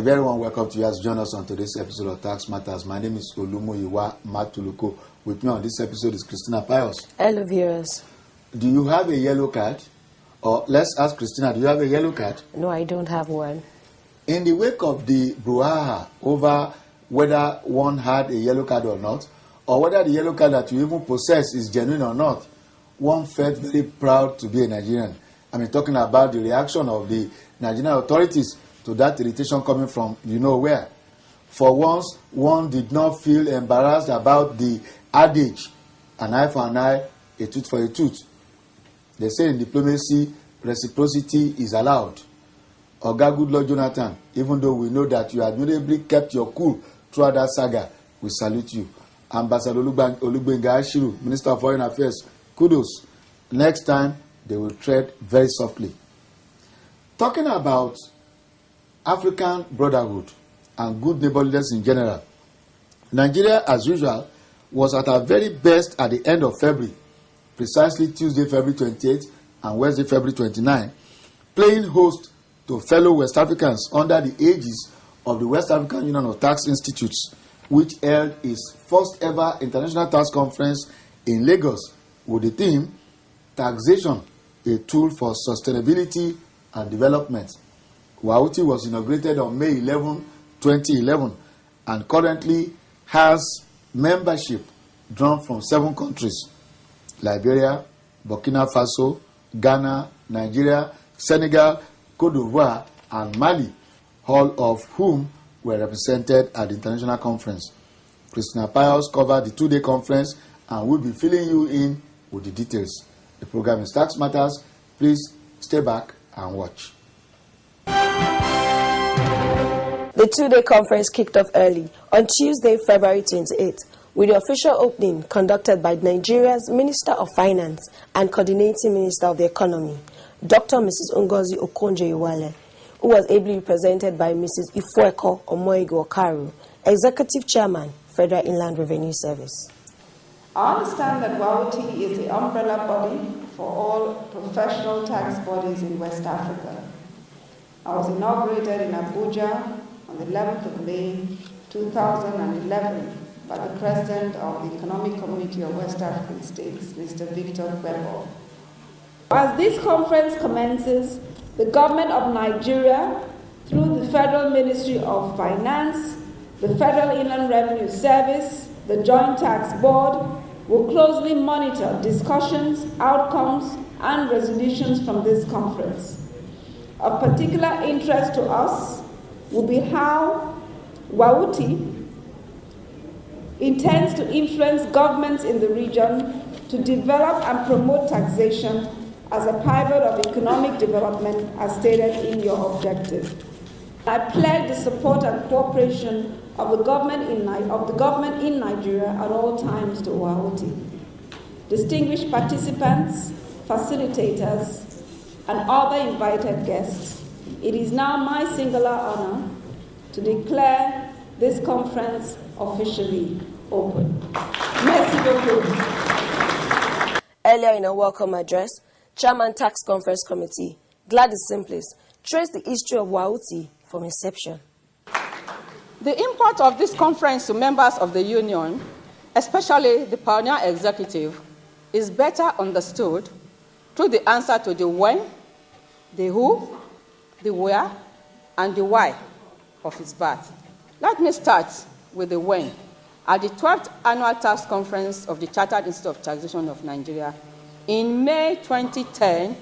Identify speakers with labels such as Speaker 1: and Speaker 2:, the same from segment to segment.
Speaker 1: very warm welcome to you as join us on today's episode of Tax Matters. My name is Olumoyiwa Matuluko. With me on this episode is Christina Pius.
Speaker 2: Hello, viewers.
Speaker 1: Do you have a yellow card? Or let's ask Christina, do you have a yellow card?
Speaker 2: No, I don't have one.
Speaker 1: In the wake of the brouhaha over whether one had a yellow card or not, or whether the yellow card that you even possess is genuine or not, one felt very proud to be a Nigerian. I mean, talking about the reaction of the Nigerian authorities to that irritation coming from you know where. For once, one did not feel embarrassed about the adage, an eye for an eye, a tooth for a tooth. They say in diplomacy, reciprocity is allowed. Oga Goodluck Jonathan, even though we know that you admirably kept your cool throughout that saga, we salute you. Ambassador Olugbenga Ashiru, Minister of Foreign Affairs, kudos. Next time, they will tread very softly. Talking about African brotherhood and good neighborliness in general, Nigeria, as usual, was at our very best at the end of February, precisely Tuesday, February 28 and Wednesday, February 29, playing host to fellow West Africans under the aegis of the West African Union of Tax Institutes, which held its first ever international tax conference in Lagos with the theme, Taxation, a Tool for Sustainability and Development. WAUTI was inaugurated on May 11, 2011, and currently has membership drawn from 7 countries: Liberia, Burkina Faso, Ghana, Nigeria, Senegal, Cote d'Ivoire, and Mali, all of whom were represented at the international conference. Christina Pius covered the 2-day conference and will be filling you in with the details. The program is Tax Matters. Please stay back and watch.
Speaker 2: The 2-day conference kicked off early on Tuesday, February 28, with the official opening conducted by Nigeria's Minister of Finance and Coordinating Minister of the Economy, Dr. Mrs. Ngozi Okonjo-Iweala, who was ably represented by Mrs. Ifueko Omoigo Okaru, Executive Chairman, Federal Inland Revenue Service.
Speaker 3: I understand that WAUTI is the umbrella body for all professional tax bodies in West Africa. I was inaugurated in Abuja on the 11th of May 2011 by the President of the Economic Community of West African States, Mr. Victor Gbebo. As this conference commences, the government of Nigeria, through the Federal Ministry of Finance, the Federal Inland Revenue Service, the Joint Tax Board, will closely monitor discussions, outcomes, and resolutions from this conference. Of particular interest to us will be how WAUTI intends to influence governments in the region to develop and promote taxation as a pivot of economic development as stated in your objective. I pledge the support and cooperation of the government in Nigeria at all times to WAUTI. Distinguished participants, facilitators, and other invited guests, it is now my singular honor to declare this conference officially open. Merci beaucoup.
Speaker 2: Earlier in a welcome address, Chairman Tax Conference Committee, Gladys Simplis, traced the history of WAUTI from inception.
Speaker 4: The import of this conference to members of the Union, especially the pioneer executive, is better understood through the answer to the when, the who, the where, and the why of its birth. Let me start with the when. At the 12th Annual Tax Conference of the Chartered Institute of Taxation of Nigeria in May 2010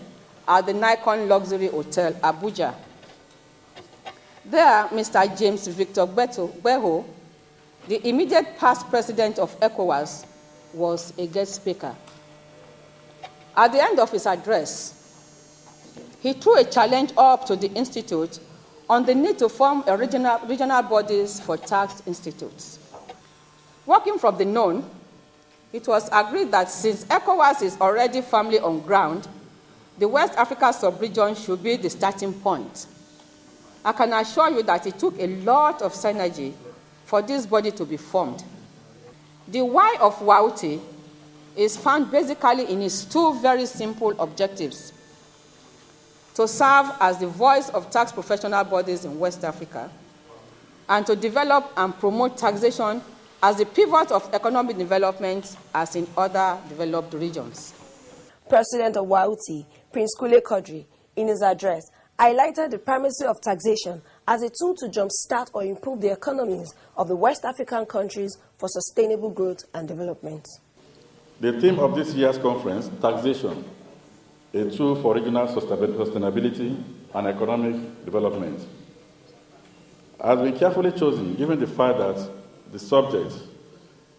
Speaker 4: at the Nikon Luxury Hotel, Abuja. There, Mr. James Victor Gbebo, the immediate past president of ECOWAS, was a guest speaker. At the end of his address, he threw a challenge up to the Institute on the need to form a regional bodies for tax institutes. Working from the known, it was agreed that since ECOWAS is already firmly on ground, the West Africa sub-region should be the starting point. I can assure you that it took a lot of synergy for this body to be formed. The why of WAUTI is found basically in its 2 very simple objectives: to serve as the voice of tax professional bodies in West Africa and to develop and promote taxation as the pivot of economic development as in other developed regions.
Speaker 2: President of WAUTI, Prince Kule Kodri, in his address, highlighted the primacy of taxation as a tool to jumpstart or improve the economies of the West African countries for sustainable growth and development.
Speaker 5: The theme of this year's conference, taxation, a tool for regional sustainability and economic development, has been carefully chosen given the fact that the subject,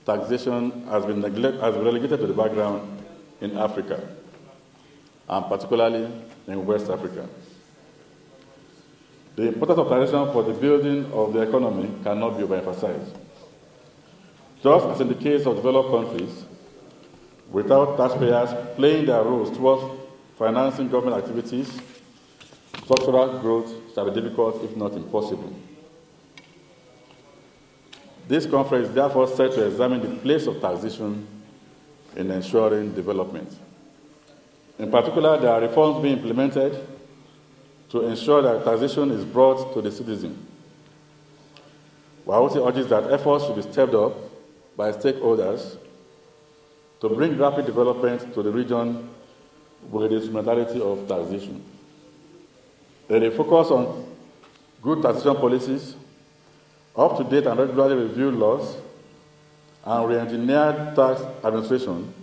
Speaker 5: taxation, has been relegated to the background in Africa, and particularly in West Africa. The importance of taxation for the building of the economy cannot be overemphasized. Just as in the case of developed countries, without taxpayers playing their roles towards financing government activities, structural growth shall be difficult, if not impossible. This conference is therefore set to examine the place of taxation in ensuring development. In particular, there are reforms being implemented to ensure that taxation is brought to the citizen. WAUTI urges that efforts should be stepped up by stakeholders to bring rapid development to the region with the instrumentality of taxation. There is a focus on good taxation policies, up-to-date and regularly reviewed laws, and re-engineered tax administration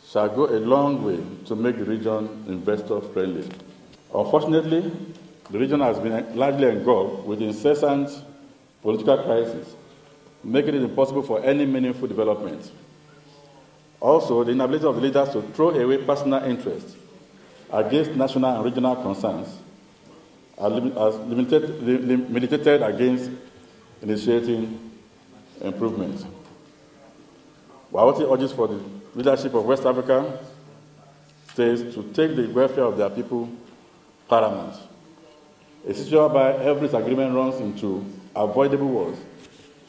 Speaker 5: shall go a long way to make the region investor-friendly. Unfortunately, the region has been largely engulfed with incessant political crisis, making it impossible for any meaningful development. Also, the inability of the leaders to throw away personal interests against national and regional concerns has militated against initiating improvements. WAUTI urges for the leadership of West Africa states to take the welfare of their people paramount. A situation whereby every disagreement runs into avoidable wars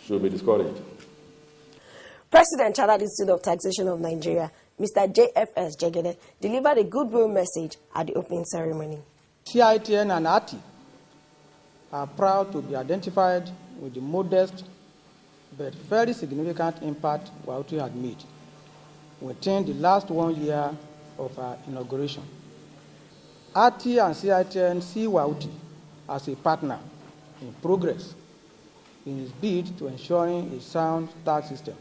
Speaker 5: should be discouraged.
Speaker 2: President Chartered Institute of Taxation of Nigeria, Mr. JFS Jegede, delivered a goodwill message at the opening ceremony.
Speaker 6: CITN and ATI are proud to be identified with the modest but very significant impact WAUTI had made within the last 1 year of our inauguration. ATI and CITN see WAUTI as a partner in progress in its bid to ensuring a sound tax system.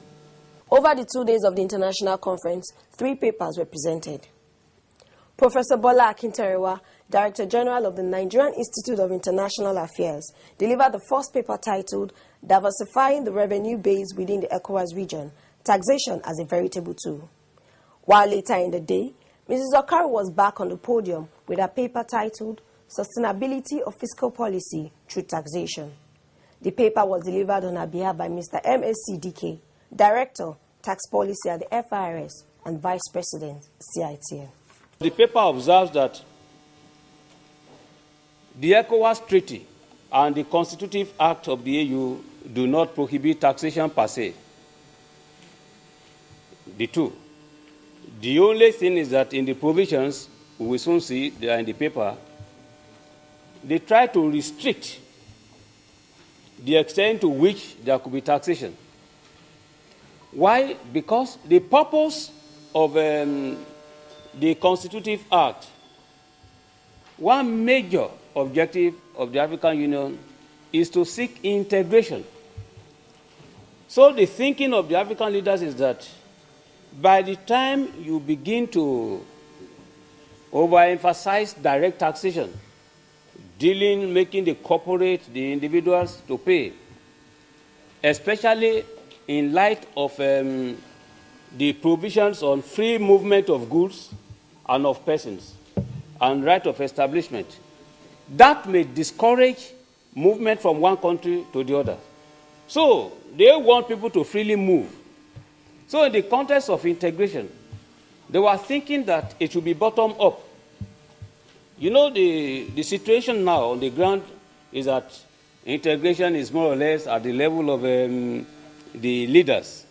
Speaker 2: Over the 2 days of the international conference, 3 papers were presented. Professor Bola Akintarewa, Director General of the Nigerian Institute of International Affairs, delivered the first paper titled Diversifying the Revenue Base Within the ECOWAS Region, Taxation as a Veritable Tool. While later in the day, Mrs. Okaro was back on the podium with a paper titled Sustainability of Fiscal Policy Through Taxation. The paper was delivered on her behalf by Mr. M.S.C. Dike, Director, Tax Policy at the FIRS and Vice President, CITN.
Speaker 7: The paper observes that the ECOWAS Treaty and the Constitutive Act of the AU do not prohibit taxation per se. The two. The only thing is that in the provisions, we will soon see, they are in the paper, they try to restrict the extent to which there could be taxation. Why? Because the purpose of the Constitutive Act, one major objective of the African Union is to seek integration. So the thinking of the African leaders is that by the time you begin to overemphasize direct taxation, making the corporate, the individuals to pay, especially in light of the provisions on free movement of goods and of persons and right of establishment, that may discourage movement from one country to the other. So they want people to freely move. So in the context of integration, they were thinking that it should be bottom up. You know, the situation now on the ground is that integration is more or less at the level of the leaders.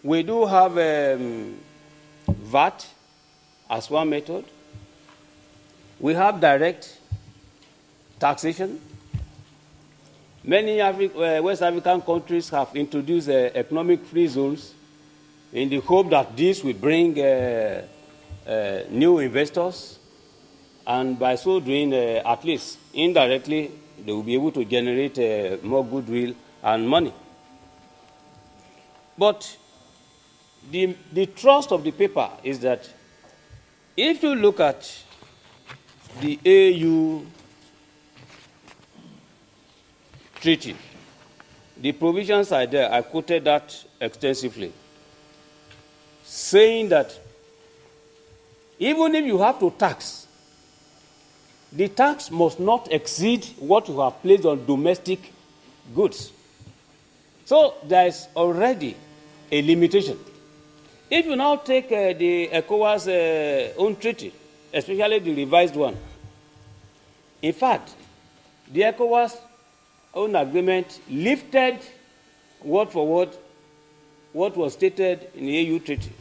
Speaker 7: We do have VAT as one method. We have direct taxation. Many West African countries have introduced economic free zones in the hope that this will bring new investors, and by so doing, at least indirectly, they will be able to generate more goodwill and money. But the thrust of the paper is that if you look at the AU treaty, the provisions are there. I quoted that extensively, saying that even if you have to tax, the tax must not exceed what you have placed on domestic goods. So there is already a limitation. If you now take the ECOWAS own treaty, especially the revised one, in fact, the ECOWAS own agreement lifted word for word what was stated in the AU treaty,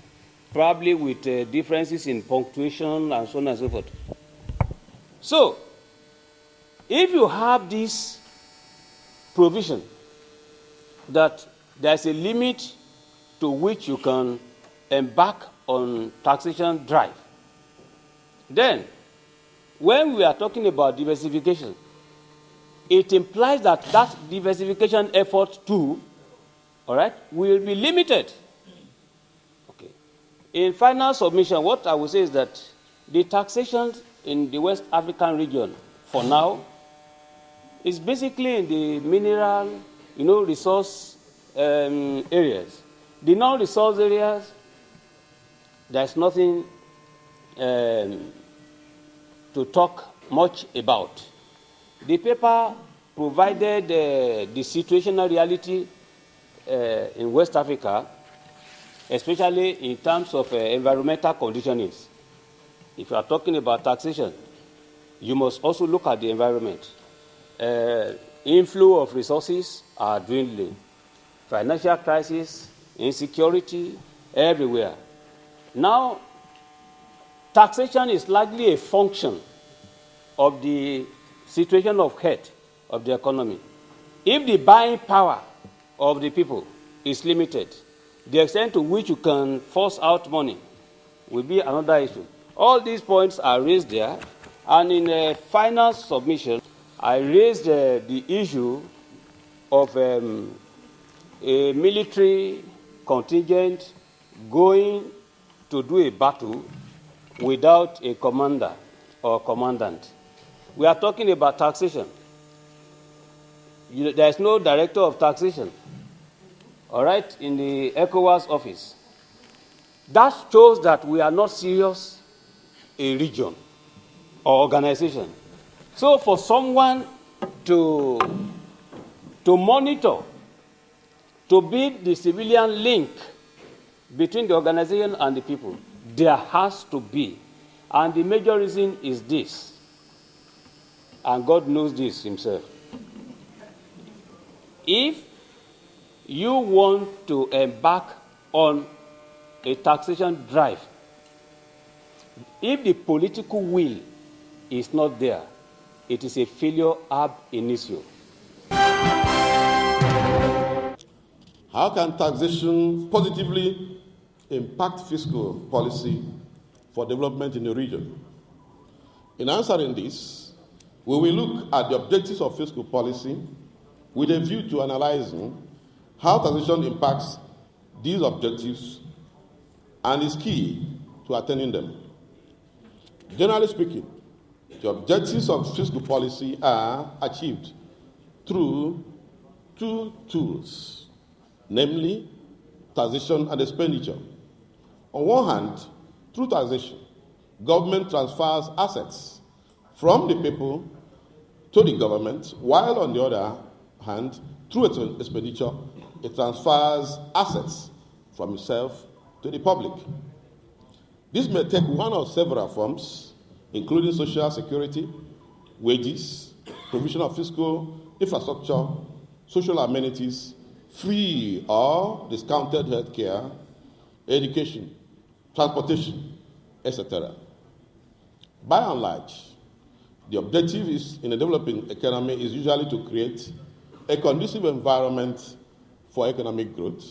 Speaker 7: probably with differences in punctuation and so on and so forth. So, if you have this provision that there's a limit to which you can embark on taxation drive, then when we are talking about diversification, it implies that that diversification effort too, all right, will be limited. Okay. In final submission, what I will say is that the taxation in the West African region, for now, is basically in the mineral, resource areas. The non-resource areas, there's nothing to talk much about. The paper provided the situational reality in West Africa, especially in terms of environmental conditionings. If you are talking about taxation, you must also look at the environment. Inflow of resources are dwindling. Financial crisis, insecurity, everywhere. Now, taxation is largely a function of the situation of health of the economy. If the buying power of the people is limited, the extent to which you can force out money will be another issue. All these points are raised there, and in a final submission, I raised the issue of a military contingent going to do a battle without a commander or commandant. We are talking about taxation. There is no director of taxation, all right, in the ECOWAS office. That shows that we are not serious a region or organization. So for someone to monitor, to build the civilian link between the organization and the people, there has to be. And the major reason is this. And God knows this himself. If you want to embark on a taxation drive, if the political will is not there, it is a failure ab initio.
Speaker 8: How can taxation positively impact fiscal policy for development in the region? In answering this, we will look at the objectives of fiscal policy with a view to analyzing how taxation impacts these objectives and is key to attaining them. Generally speaking, the objectives of fiscal policy are achieved through two tools, namely taxation and expenditure. On one hand, through taxation, government transfers assets from the people to the government, while on the other hand, through expenditure, it transfers assets from itself to the public. This may take one or several forms, including social security, wages, provision of fiscal infrastructure, social amenities, free or discounted health care, education, transportation, etc. By and large, the objective in a developing economy is usually to create a conducive environment for economic growth,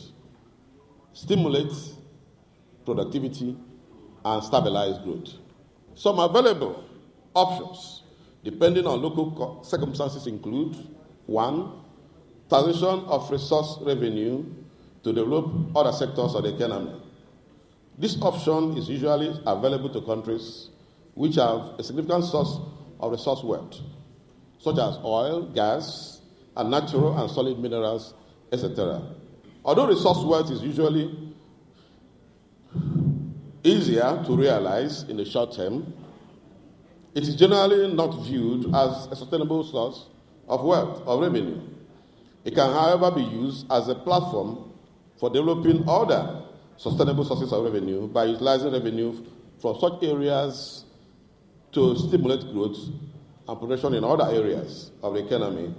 Speaker 8: stimulate productivity, and stabilize growth. Some available options, depending on local circumstances, include: 1, taxation of resource revenue to develop other sectors of the economy. This option is usually available to countries which have a significant source of resource wealth, such as oil, gas, and natural and solid minerals, etc. Although resource wealth is usually easier to realize in the short term, it is generally not viewed as a sustainable source of wealth or revenue. It can, however, be used as a platform for developing other sustainable sources of revenue by utilizing revenue from such areas to stimulate growth and progression in other areas of the economy,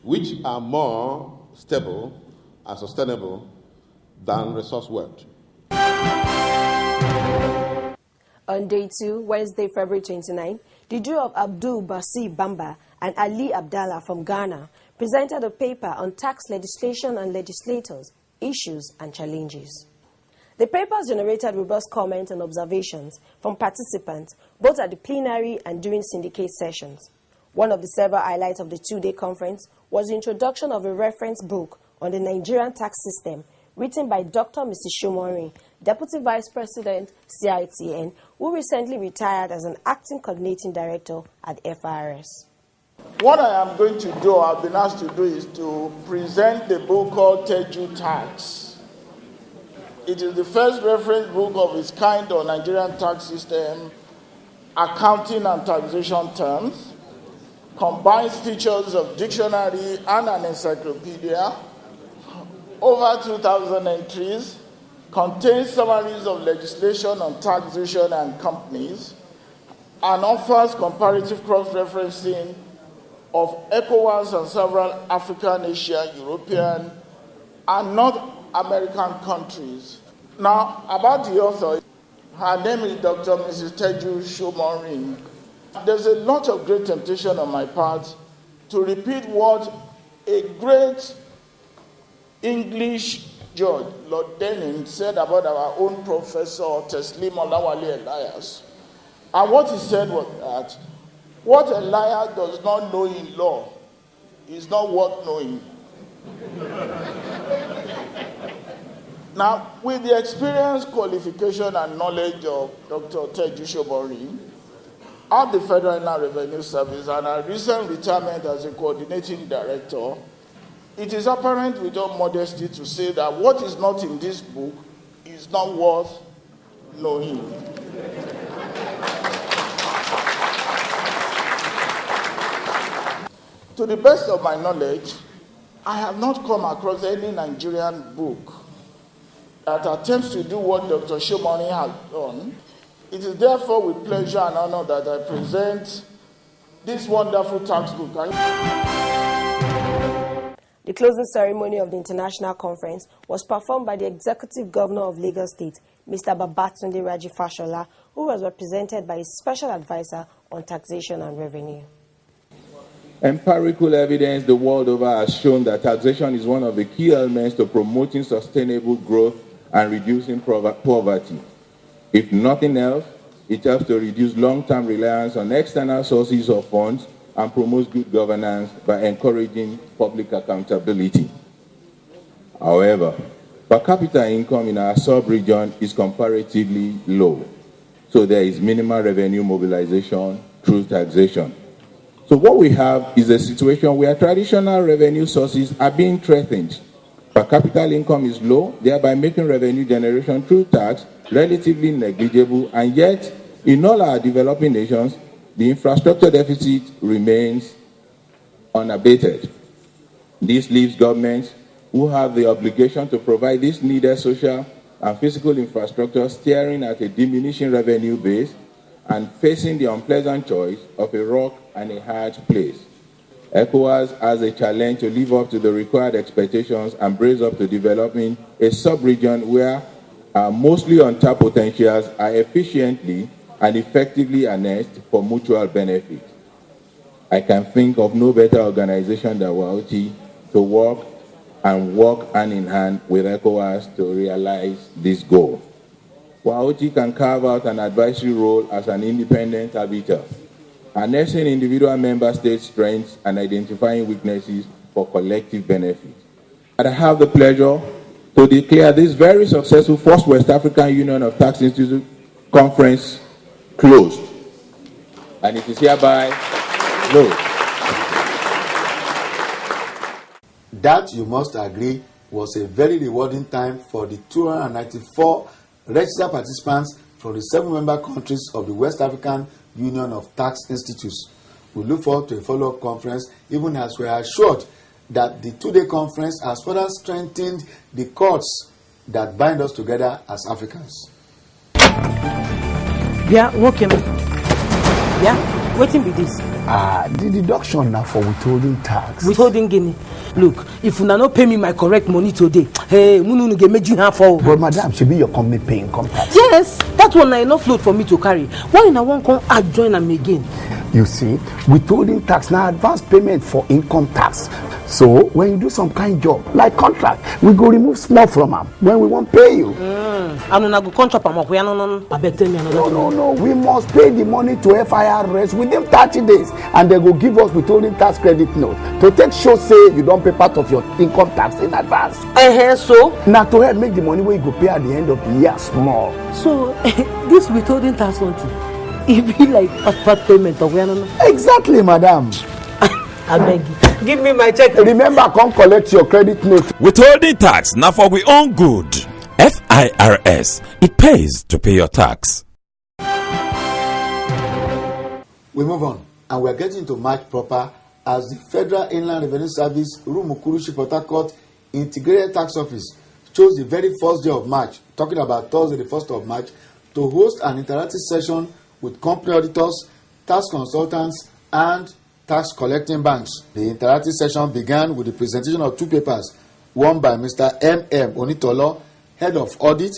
Speaker 8: which are more stable and sustainable than resource wealth.
Speaker 2: On day 2, Wednesday, February 29, the duo of Abdul Basir Bamba and Ali Abdallah from Ghana presented a paper on tax legislation and legislators, issues and challenges. The papers generated robust comments and observations from participants both at the plenary and during syndicate sessions. One of the several highlights of the 2-day conference was the introduction of a reference book on the Nigerian tax system written by Dr. Mrs. Shomorin, Deputy Vice President, CITN, who recently retired as an acting coordinating director at FRS.
Speaker 9: What I am going to do, I've been asked to do, is to present the book called Teju Tax. It is the first reference book of its kind on Nigerian tax system, accounting and taxation terms, combines features of dictionary and an encyclopedia, over 2,000 entries, contains summaries of legislation on taxation and companies, and offers comparative cross-referencing of ECOWAS and several African, Asian, European, and North American countries. Now, about the author, her name is Dr. Mrs. Teju Shomorin. There's a lot of great temptation on my part to repeat what a great English judge, Lord Denning, said about our own professor, Teslim Olawale Elias. And what he said was that what a liar does not know in law is not worth knowing. Now, with the experience, qualification, and knowledge of Dr. Teju Shomorin at the Federal Inland Revenue Service and her recent retirement as a coordinating director, it is apparent with all modesty to say that what is not in this book is not worth knowing. To the best of my knowledge, I have not come across any Nigerian book that attempts to do what Dr. Shomorin has done. It is therefore with pleasure and honor that I present this wonderful tax book.
Speaker 2: The closing ceremony of the international conference was performed by the Executive Governor of Lagos State, Mr. Babatunde Raji Fashola, who was represented by his special advisor on taxation and revenue.
Speaker 10: Empirical evidence the world over has shown that taxation is one of the key elements to promoting sustainable growth and reducing poverty. If nothing else, it helps to reduce long-term reliance on external sources of funds and promotes good governance by encouraging public accountability. However, per capita income in our sub-region is comparatively low, so there is minimal revenue mobilization through taxation. So what we have is a situation where traditional revenue sources are being threatened. Per capita income is low, thereby making revenue generation through tax relatively negligible, and yet, in all our developing nations, the infrastructure deficit remains unabated. This leaves governments who have the obligation to provide this needed social and physical infrastructure staring at a diminishing revenue base and facing the unpleasant choice of a rock and a hard place. ECOWAS has a challenge to live up to the required expectations and brace up to developing a sub-region where mostly untapped potentials are efficiently and effectively harnessed for mutual benefit. I can think of no better organization than WAUTI to to work hand in hand with ECOWAS to realize this goal. WAOT can carve out an advisory role as an independent arbiter, harnessing individual member state strengths and identifying weaknesses for collective benefit. And I have the pleasure to declare this very successful first West African Union of Tax Institute conference closed. And it is hereby closed.
Speaker 1: That, you must agree, was a very rewarding time for the 294 registered participants from the 7 member countries of the West African Union of Tax Institutes. We look forward to a follow-up conference, even as we are assured that the 2-day conference has further strengthened the cords that bind us together as Africans.
Speaker 11: Yeah, okay. Yeah, waiting be this.
Speaker 12: The deduction now for withholding tax.
Speaker 11: Withholding guinea. Look, if you not pay me my correct money today, hey, Munu get me half for.
Speaker 12: But madam, should be your company paying income tax.
Speaker 11: Yes, that one I enough load for me to carry. Why in I won't come add join them again?
Speaker 12: You see, withholding tax now advance payment for income tax. So when you do some kind job like contract, we go remove small from them when we won't pay you.
Speaker 11: I don't go contract am up. I beg tell me another.
Speaker 12: No. We must pay the money to FIRS within 30 days, and they go give us withholding tax credit note to take show say you don't pay part of your income tax in advance.
Speaker 11: So
Speaker 12: now to help make the money where you go pay at the end of the year small.
Speaker 11: So this withholding tax one too, it be like part payment of
Speaker 12: Exactly, madam.
Speaker 11: I beg you, give me my check.
Speaker 12: Remember, come collect your credit note.
Speaker 13: Withholding tax now for we own good. FIRS, it pays to pay your tax.
Speaker 1: We move on, and we are getting to March proper as the Federal Inland Revenue Service Rumukurushi Port Harcourt Integrated Tax Office chose the very first day of March, talking about Thursday the 1st of March, to host an interactive session with company auditors, tax consultants, and tax collecting banks. The interactive session began with the presentation of 2 papers, one by Mr. M.M. Onitolo, Head of Audit,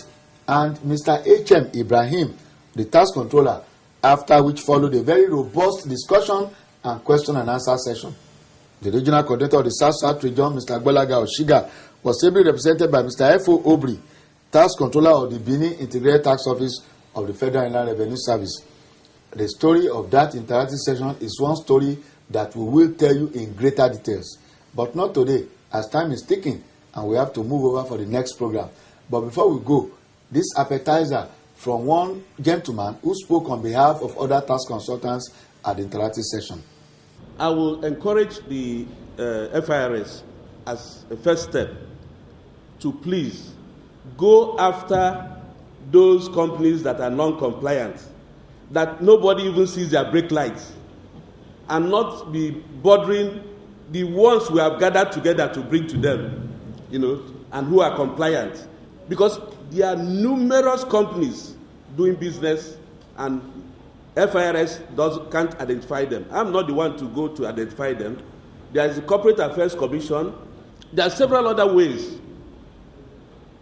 Speaker 1: and Mr. H.M. Ibrahim, the tax controller, after which followed a very robust discussion and question and answer session. The regional coordinator of the South region, Mr. Gbolaga Oshiga, was ably represented by Mr. F.O. Obri, tax controller of the Benin Integrated Tax Office of the Federal Inland Revenue Service. The story of that interactive session is one story that we will tell you in greater details, but not today, as time is ticking and we have to move over for the next program. But before we go, this appetizer from one gentleman who spoke on behalf of other tax consultants at the interactive session.
Speaker 8: I will encourage the FIRS as a first step to please go after those companies that are non-compliant, that nobody even sees their brake lights, and not be bothering the ones we have gathered together to bring to them, and who are compliant. Because there are numerous companies doing business and FIRS can't identify them. I'm not the one to go to identify them. There is the Corporate Affairs Commission. There are several other ways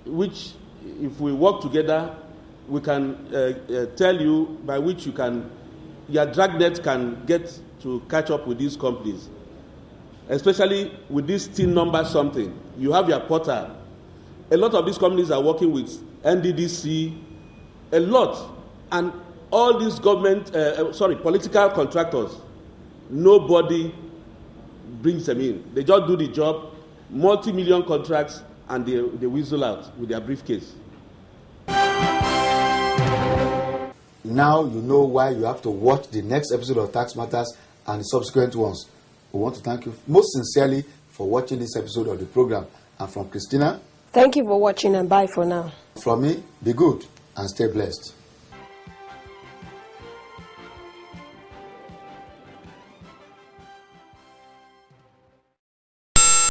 Speaker 8: which, if we work together, we can tell you by which your dragnet can get to catch up with these companies. Especially with this TIN number something. You have your portal. A lot of these companies are working with NDDC, a lot. And all these political contractors, nobody brings them in. They just do the job, multi-million contracts, and they whistle out with their briefcase.
Speaker 1: Now you know why you have to watch the next episode of Tax Matters and the subsequent ones. We want to thank you most sincerely for watching this episode of the program. And from Christina,
Speaker 2: thank you for watching, and bye for now.
Speaker 1: From me, be good and stay blessed.